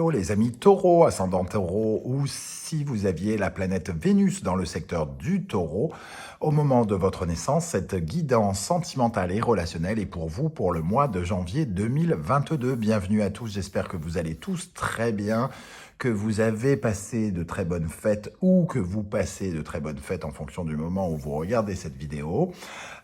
Hello les amis taureaux, ascendant taureau, ou si vous aviez la planète Vénus dans le secteur du taureau, au moment de votre naissance, cette guidance sentimentale et relationnelle est pour vous pour le mois de janvier 2022. Bienvenue à tous, j'espère que vous allez tous très bien, que vous avez passé de très bonnes fêtes ou que vous passez de très bonnes fêtes en fonction du moment où vous regardez cette vidéo.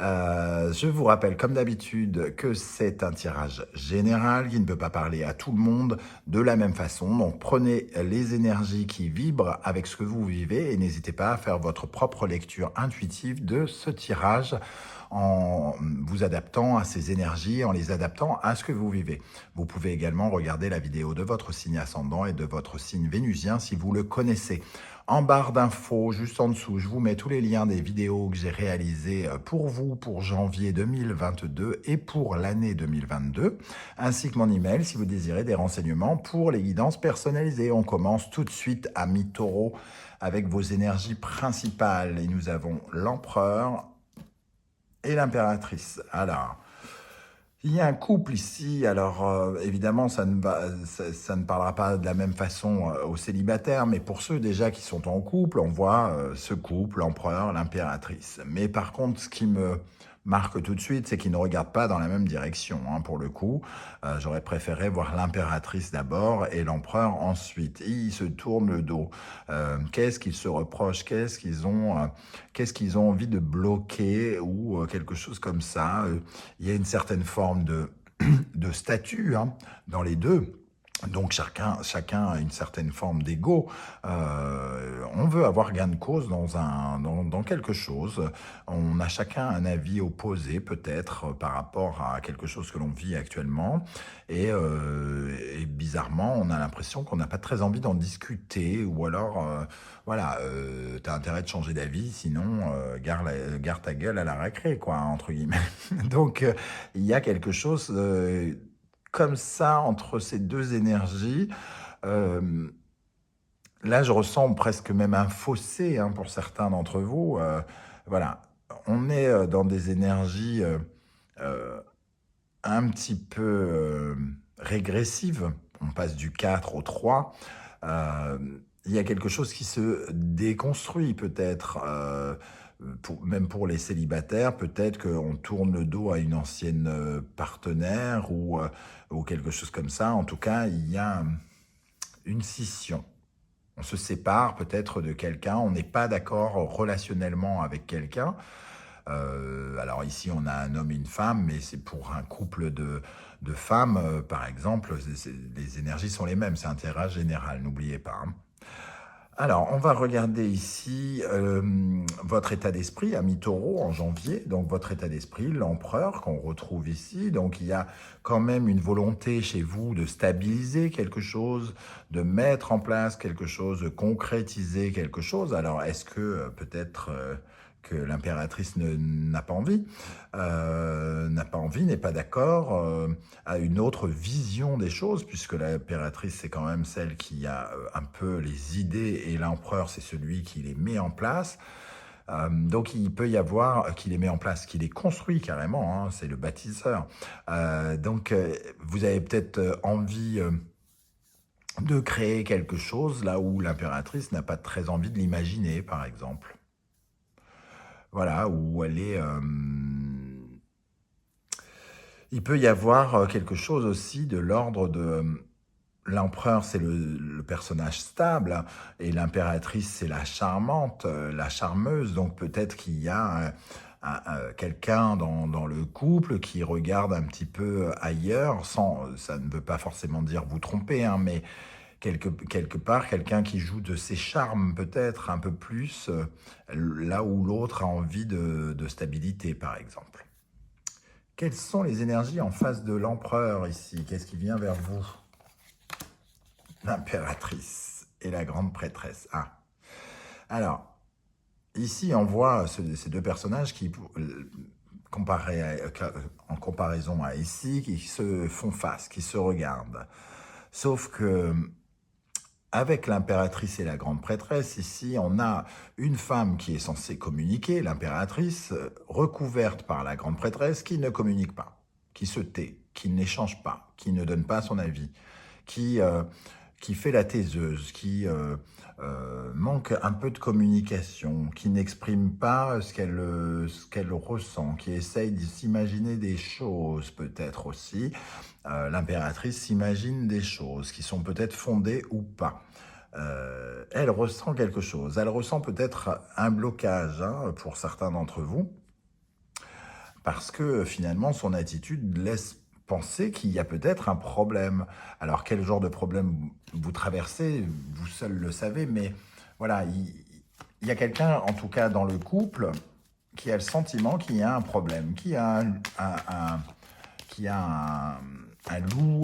Je vous rappelle comme d'habitude que c'est un tirage général qui ne peut pas parler à tout le monde de la même façon. Donc prenez les énergies qui vibrent avec ce que vous vivez et n'hésitez pas à faire votre propre lecture intuitive de ce tirage en vous adaptant à ces énergies, en les adaptant à ce que vous vivez. Vous pouvez également regarder la vidéo de votre signe ascendant et de votre signe vénusien si vous le connaissez. En barre d'infos, juste en dessous, je vous mets tous les liens des vidéos que j'ai réalisées pour vous pour janvier 2022 et pour l'année 2022, ainsi que mon email si vous désirez des renseignements pour les guidances personnalisées. On commence tout de suite à mi-taureau avec vos énergies principales. Et nous avons l'empereur et l'impératrice. Alors, il y a un couple ici, alors évidemment ça ne parlera pas de la même façon aux célibataires, mais pour ceux déjà qui sont en couple, on voit ce couple, l'empereur, l'impératrice. Mais par contre, ce qui me marque tout de suite, c'est qu'ils ne regardent pas dans la même direction, hein, pour le coup. J'aurais préféré voir l'impératrice d'abord et l'empereur ensuite. Ils se tournent le dos. Qu'est-ce qu'ils se reprochent? Qu'est-ce qu'ils ont envie de bloquer ou quelque chose comme ça? Il y a une certaine forme de statut, hein, dans les deux. Donc chacun a une certaine forme d'ego. On veut avoir gain de cause dans quelque chose. On a chacun un avis opposé peut-être par rapport à quelque chose que l'on vit actuellement. Et bizarrement, on a l'impression qu'on n'a pas très envie d'en discuter. Ou alors, voilà, t'as intérêt de changer d'avis, sinon garde ta gueule à la récré, quoi, entre guillemets. Donc il y a quelque chose comme ça, entre ces deux énergies. Là, je ressens presque même un fossé, hein, pour certains d'entre vous. Voilà, on est dans des énergies un petit peu régressives. On passe du 4 au 3. Il y a quelque chose qui se déconstruit peut-être. Même pour les célibataires, peut-être qu'on tourne le dos à une ancienne partenaire ou quelque chose comme ça. En tout cas, il y a une scission. On se sépare peut-être de quelqu'un, on n'est pas d'accord relationnellement avec quelqu'un. Alors ici, on a un homme et une femme, mais c'est pour un couple de femmes, par exemple, les énergies sont les mêmes, c'est un tirage général, n'oubliez pas, hein. Alors, on va regarder ici votre état d'esprit à mi-taureau en janvier. Donc, votre état d'esprit, l'empereur qu'on retrouve ici. Donc, il y a quand même une volonté chez vous de stabiliser quelque chose, de mettre en place quelque chose, de concrétiser quelque chose. Alors, est-ce que peut-être que l'impératrice n'a pas envie, n'est pas d'accord, a une autre vision des choses, puisque l'impératrice, c'est quand même celle qui a un peu les idées, et l'empereur, c'est celui qui les met en place. Donc, il peut y avoir qui les met en place, qui les construit carrément, hein, c'est le bâtisseur. Donc, vous avez peut-être envie de créer quelque chose, là où l'impératrice n'a pas très envie de l'imaginer, par exemple. Voilà, où elle est... Il peut y avoir quelque chose aussi de l'ordre de... L'empereur, c'est le personnage stable, hein, et l'impératrice, c'est la charmante, la charmeuse. Donc peut-être qu'il y a quelqu'un dans le couple qui regarde un petit peu ailleurs, ça ne veut pas forcément dire vous tromper, hein, mais quelque part, quelqu'un qui joue de ses charmes peut-être un peu plus, là où l'autre a envie de stabilité, par exemple. Quelles sont les énergies en face de l'empereur ici? Qu'est-ce qui vient vers vous? L'impératrice et la grande prêtresse. Ah. Alors, ici, on voit ces deux personnages qui, en comparaison à ici, qui se font face, qui se regardent. Sauf que, avec l'impératrice et la grande prêtresse, ici, on a une femme qui est censée communiquer, l'impératrice, recouverte par la grande prêtresse, qui ne communique pas, qui se tait, qui n'échange pas, qui ne donne pas son avis, qui qui fait la taiseuse, qui manque un peu de communication, qui n'exprime pas ce qu'elle ressent, qui essaye de s'imaginer des choses peut-être aussi. L'impératrice s'imagine des choses qui sont peut-être fondées ou pas. Elle ressent quelque chose. Elle ressent peut-être un blocage hein, pour certains d'entre vous, parce que finalement son attitude laisse penser qu'il y a peut-être un problème. Alors quel genre de problème vous traversez, vous seul le savez, mais voilà, il y a quelqu'un, en tout cas dans le couple, qui a le sentiment qu'il y a un problème, qu'il y a un loup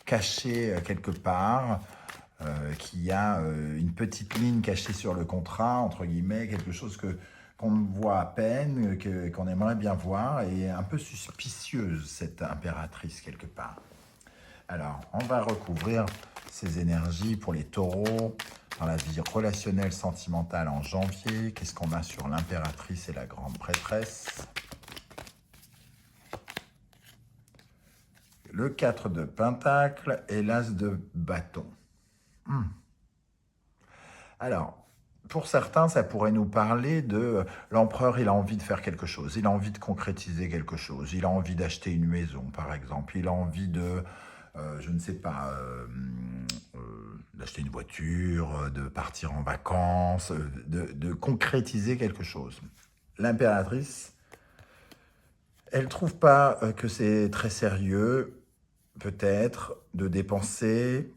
caché quelque part, qu'il y a une petite ligne cachée sur le contrat, entre guillemets, quelque chose qu'on voit à peine, qu'on aimerait bien voir, et un peu suspicieuse, cette impératrice, quelque part. Alors, on va recouvrir ces énergies pour les taureaux, dans la vie relationnelle, sentimentale en janvier. Qu'est-ce qu'on a sur l'impératrice et la grande prêtresse? Le 4 de Pentacle et l'As de bâton. Alors, pour certains, ça pourrait nous parler de l'empereur, il a envie de faire quelque chose, il a envie de concrétiser quelque chose, il a envie d'acheter une maison, par exemple, il a envie de, je ne sais pas, d'acheter une voiture, de partir en vacances, de concrétiser quelque chose. L'impératrice, elle ne trouve pas que c'est très sérieux, peut-être, de dépenser.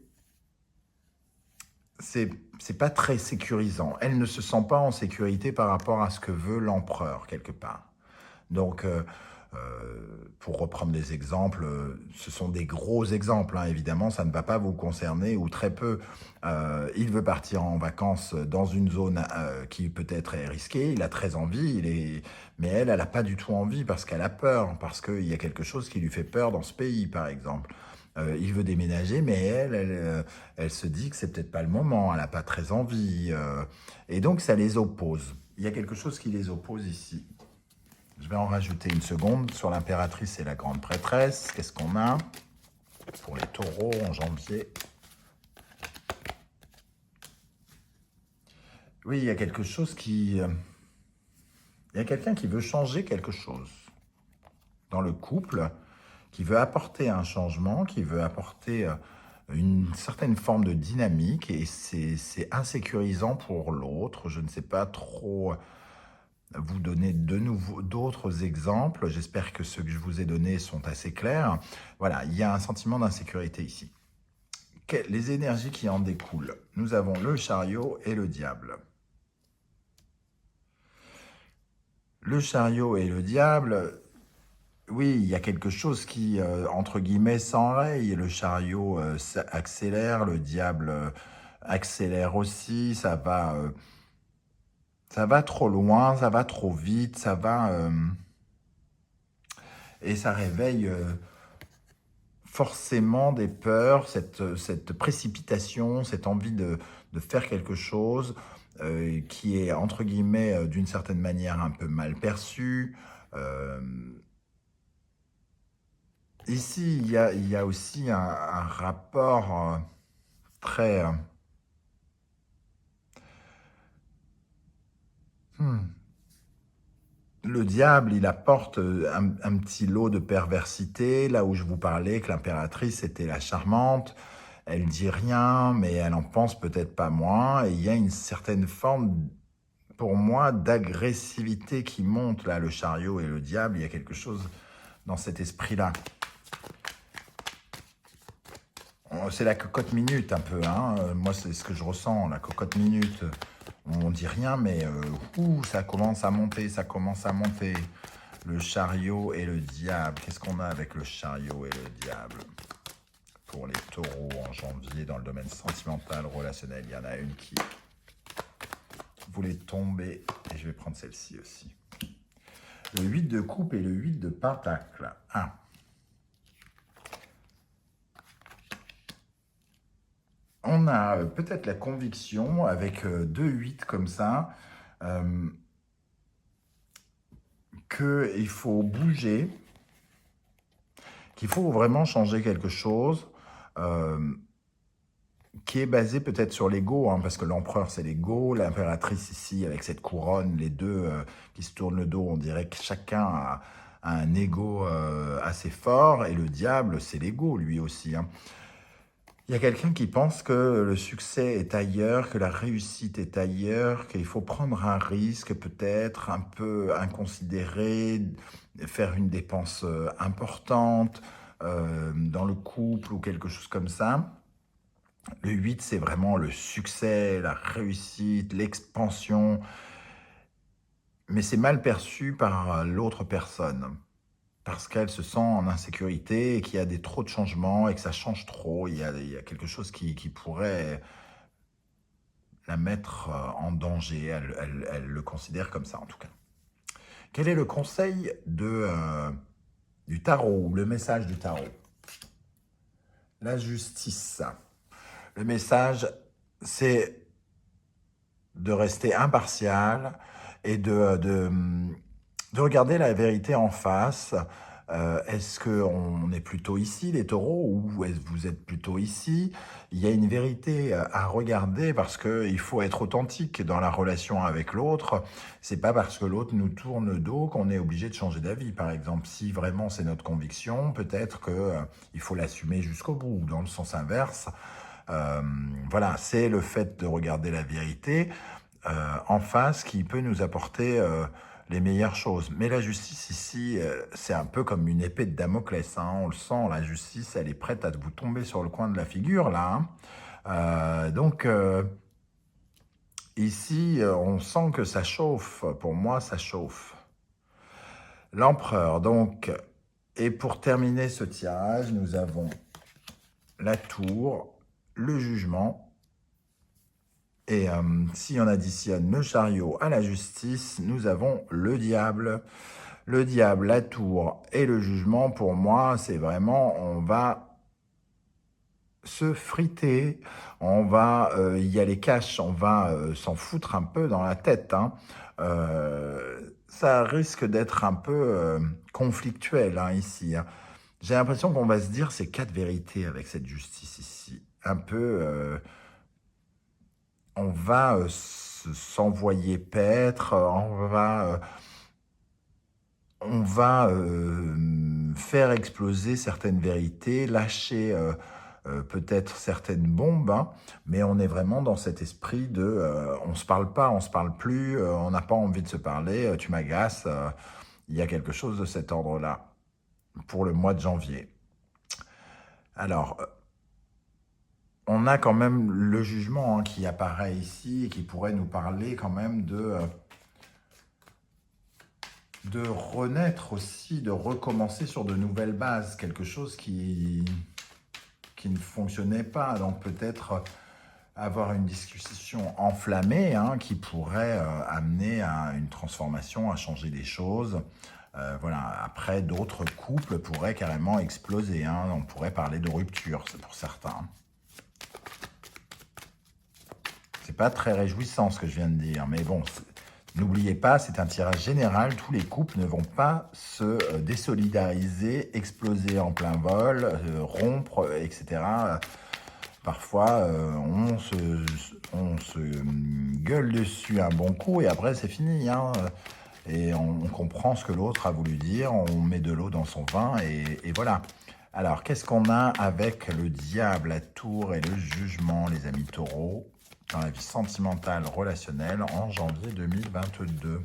C'est pas très sécurisant. Elle ne se sent pas en sécurité par rapport à ce que veut l'empereur, quelque part. Donc, pour reprendre des exemples, ce sont des gros exemples, hein, évidemment, ça ne va pas vous concerner, ou très peu. Il veut partir en vacances dans une zone qui peut-être est risquée, il a très envie, mais elle n'a pas du tout envie parce qu'elle a peur, parce qu'il y a quelque chose qui lui fait peur dans ce pays, par exemple. Il veut déménager, mais elle se dit que c'est peut-être pas le moment, elle n'a pas très envie. Et donc, ça les oppose. Il y a quelque chose qui les oppose ici. Je vais en rajouter une seconde sur l'impératrice et la grande prêtresse. Qu'est-ce qu'on a pour les taureaux en janvier? Oui, il y a quelque chose qui... il y a quelqu'un qui veut changer quelque chose dans le couple, qui veut apporter un changement, qui veut apporter une certaine forme de dynamique, et c'est insécurisant pour l'autre. Je ne sais pas trop vous donner de nouveau d'autres exemples. J'espère que ceux que je vous ai donnés sont assez clairs. Voilà, il y a un sentiment d'insécurité ici. Les énergies qui en découlent. Nous avons le chariot et le diable. Le chariot et le diable, oui, il y a quelque chose qui, entre guillemets, s'enraye. Le chariot accélère, le diable accélère aussi. Ça va trop loin, ça va trop vite, ça va... et ça réveille forcément des peurs, cette précipitation, cette envie de faire quelque chose qui est, entre guillemets, d'une certaine manière un peu mal perçue. Euh, Ici, il y a aussi un rapport très... Le diable, il apporte un petit lot de perversité, là où je vous parlais que l'impératrice était la charmante. Elle dit rien, mais elle en pense peut-être pas moins. Et il y a une certaine forme, pour moi, d'agressivité qui monte, là, le chariot et le diable. Il y a quelque chose dans cet esprit-là. C'est la cocotte minute un peu, hein. Moi, c'est ce que je ressens, la cocotte minute. On dit rien, mais ça commence à monter, ça commence à monter. Le chariot et le diable. Qu'est-ce qu'on a avec le chariot et le diable? Pour les taureaux en janvier, dans le domaine sentimental, relationnel, il y en a une qui voulait tomber. Et je vais prendre celle-ci aussi. Le 8 de coupe et le 8 de pentacle. Ah. On a peut-être la conviction, avec 2 8 comme ça, qu'il faut bouger, qu'il faut vraiment changer quelque chose. qui est basé peut-être sur l'ego, hein, parce que l'empereur c'est l'ego, l'impératrice ici avec cette couronne, les deux qui se tournent le dos, on dirait que chacun a un ego assez fort, et le diable c'est l'ego lui aussi, hein. Il y a quelqu'un qui pense que le succès est ailleurs, que la réussite est ailleurs, qu'il faut prendre un risque peut-être un peu inconsidéré, faire une dépense importante dans le couple ou quelque chose comme ça. Le 8, c'est vraiment le succès, la réussite, l'expansion, mais c'est mal perçu par l'autre personne, parce qu'elle se sent en insécurité et qu'il y a trop de changements et que ça change trop. Il y a quelque chose qui pourrait la mettre en danger. Elle le considère comme ça, en tout cas. Quel est le conseil du tarot, ou le message du tarot? La justice. Le message, c'est de rester impartial et de regarder la vérité en face. Est-ce qu'on est plutôt ici, les taureaux, ou est-ce que vous êtes plutôt ici? Il y a une vérité à regarder, parce qu'il faut être authentique dans la relation avec l'autre. C'est pas parce que l'autre nous tourne le dos qu'on est obligé de changer d'avis. Par exemple, si vraiment c'est notre conviction, peut-être qu'il faut l'assumer jusqu'au bout, ou dans le sens inverse. Voilà, c'est le fait de regarder la vérité en face qui peut nous apporter les meilleures choses. Mais la justice ici, c'est un peu comme une épée de Damoclès, hein. On le sent, la justice, elle est prête à vous tomber sur le coin de la figure, là, hein. Donc, ici, on sent que ça chauffe. Pour moi, ça chauffe. L'empereur, donc. Et pour terminer ce tirage, nous avons la tour, le jugement. Et si on additionne le chariot à la justice, nous avons le diable. Le diable, la tour et le jugement, pour moi, c'est vraiment, on va se friter, on va y aller cash, on va s'en foutre un peu dans la tête, hein. Ça risque d'être un peu conflictuel, hein, ici, hein. J'ai l'impression qu'on va se dire ces quatre vérités avec cette justice ici. Un peu... on va s'envoyer paître, on va faire exploser certaines vérités, lâcher peut-être certaines bombes, hein, mais on est vraiment dans cet esprit de on se parle pas, on se parle plus, on n'a pas envie de se parler, tu m'agaces. Il y a quelque chose de cet ordre-là pour le mois de janvier. Alors, on a quand même le jugement, hein, qui apparaît ici et qui pourrait nous parler quand même de renaître aussi, de recommencer sur de nouvelles bases, quelque chose qui ne fonctionnait pas. Donc peut-être avoir une discussion enflammée, hein, qui pourrait amener à une transformation, à changer des choses. Voilà. Après, d'autres couples pourraient carrément exploser, hein. On pourrait parler de rupture, c'est pour certains. C'est pas très réjouissant ce que je viens de dire, mais bon, n'oubliez pas, c'est un tirage général. Tous les couples ne vont pas se désolidariser, exploser en plein vol, rompre, etc. Parfois, on se gueule dessus un bon coup et après c'est fini, hein. Et on comprend ce que l'autre a voulu dire, on met de l'eau dans son vin et voilà. Alors, qu'est-ce qu'on a avec le diable, la tour et le jugement, les amis taureaux, dans la vie sentimentale, relationnelle, en janvier 2022?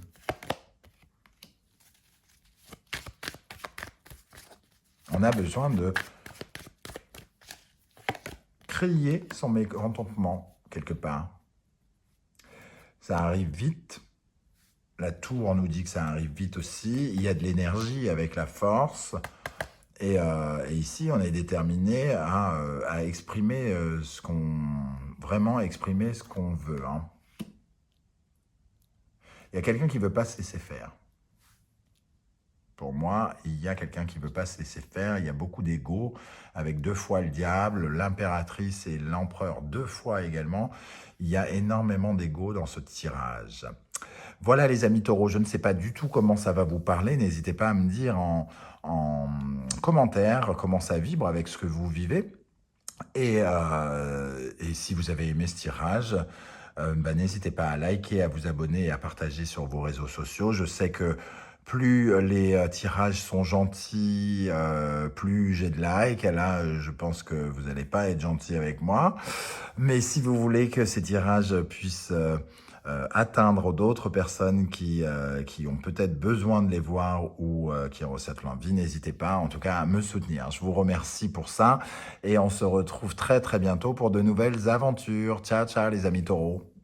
On a besoin de crier son mécontentement, quelque part. Ça arrive vite. La tour nous dit que ça arrive vite aussi. Il y a de l'énergie avec la force. Et ici, on est déterminé à exprimer vraiment exprimer ce qu'on veut, hein. Il y a quelqu'un qui ne veut pas se laisser faire. Pour moi, il y a quelqu'un qui ne veut pas se laisser faire. Il y a beaucoup d'ego, avec 2 fois le diable, l'impératrice et l'empereur 2 fois également. Il y a énormément d'ego dans ce tirage. Voilà les amis taureaux, je ne sais pas du tout comment ça va vous parler. N'hésitez pas à me dire en commentaire comment ça vibre avec ce que vous vivez. Et si vous avez aimé ce tirage, n'hésitez pas à liker, à vous abonner et à partager sur vos réseaux sociaux. Je sais que plus les tirages sont gentils, plus j'ai de likes. Là, je pense que vous n'allez pas être gentil avec moi. Mais si vous voulez que ces tirages puissent atteindre d'autres personnes qui ont peut-être besoin de les voir ou qui ont cette envie, n'hésitez pas en tout cas à me soutenir. Je vous remercie pour ça et on se retrouve très très bientôt pour de nouvelles aventures. Ciao ciao les amis taureaux.